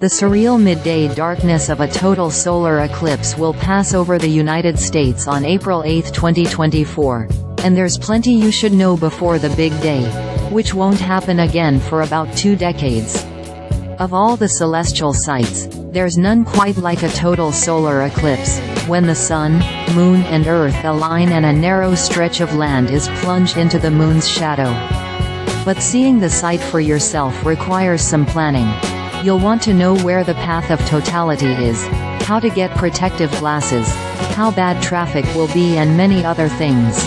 The surreal midday darkness of a total solar eclipse will pass over the United States on April 8, 2024. And there's plenty you should know before the big day, which won't happen again for about 2 decades. Of all the celestial sights, there's none quite like a total solar eclipse, when the sun, moon and earth align and a narrow stretch of land is plunged into the moon's shadow. But seeing the sight for yourself requires some planning. You'll want to know where the path of totality is, how to get protective glasses, how bad traffic will be and many other things.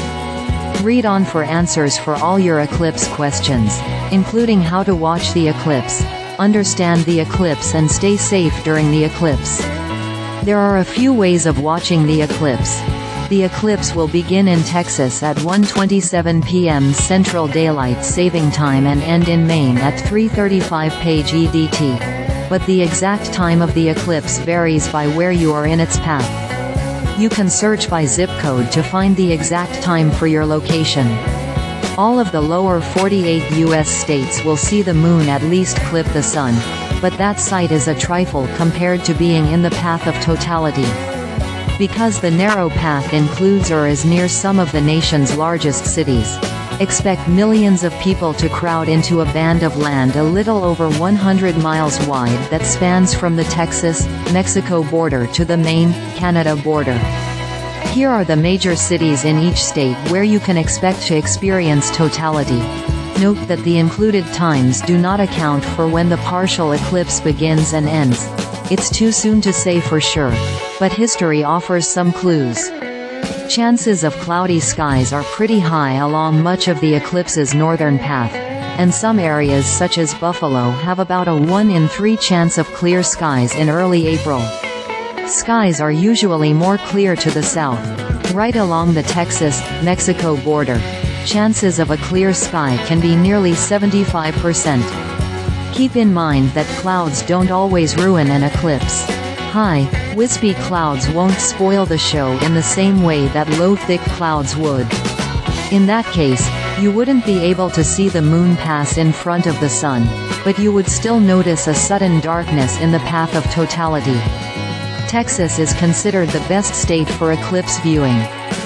Read on for answers for all your eclipse questions, including how to watch the eclipse, understand the eclipse and stay safe during the eclipse. There are a few ways of watching the eclipse. The eclipse will begin in Texas at 1:27 p.m. Central Daylight Saving Time and end in Maine at 3:35 p.m. EDT. But the exact time of the eclipse varies by where you are in its path. You can search by zip code to find the exact time for your location. All of the lower 48 U.S. states will see the moon at least clip the sun, but that sight is a trifle compared to being in the path of totality. Because the narrow path includes or is near some of the nation's largest cities, expect millions of people to crowd into a band of land a little over 100 miles wide that spans from the Texas-Mexico border to the Maine-Canada border. Here are the major cities in each state where you can expect to experience totality. Note that the included times do not account for when the partial eclipse begins and ends. It's too soon to say for sure, but history offers some clues. Chances of cloudy skies are pretty high along much of the eclipse's northern path, and some areas such as Buffalo have about a 1 in 3 chance of clear skies in early April. Skies are usually more clear to the south, right along the Texas-Mexico border. Chances of a clear sky can be nearly 75%. Keep in mind that clouds don't always ruin an eclipse. High, wispy clouds won't spoil the show in the same way that low thick clouds would. In that case, you wouldn't be able to see the moon pass in front of the sun, but you would still notice a sudden darkness in the path of totality. Texas is considered the best state for eclipse viewing.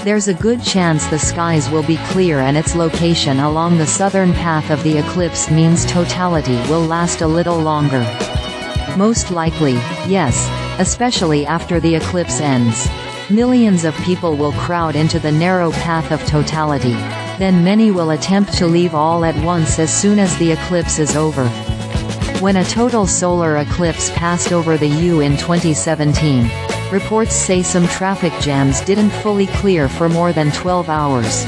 There's a good chance the skies will be clear and its location along the southern path of the eclipse means totality will last a little longer. Most likely, yes, especially after the eclipse ends. Millions of people will crowd into the narrow path of totality. Then many will attempt to leave all at once as soon as the eclipse is over. When a total solar eclipse passed over the U in 2017, reports say some traffic jams didn't fully clear for more than 12 hours.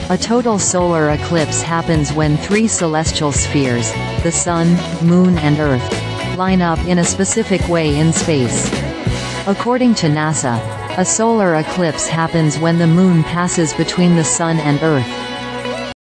A total solar eclipse happens when 3 celestial spheres, the Sun, Moon and Earth, line up in a specific way in space. According to NASA, a solar eclipse happens when the Moon passes between the Sun and Earth,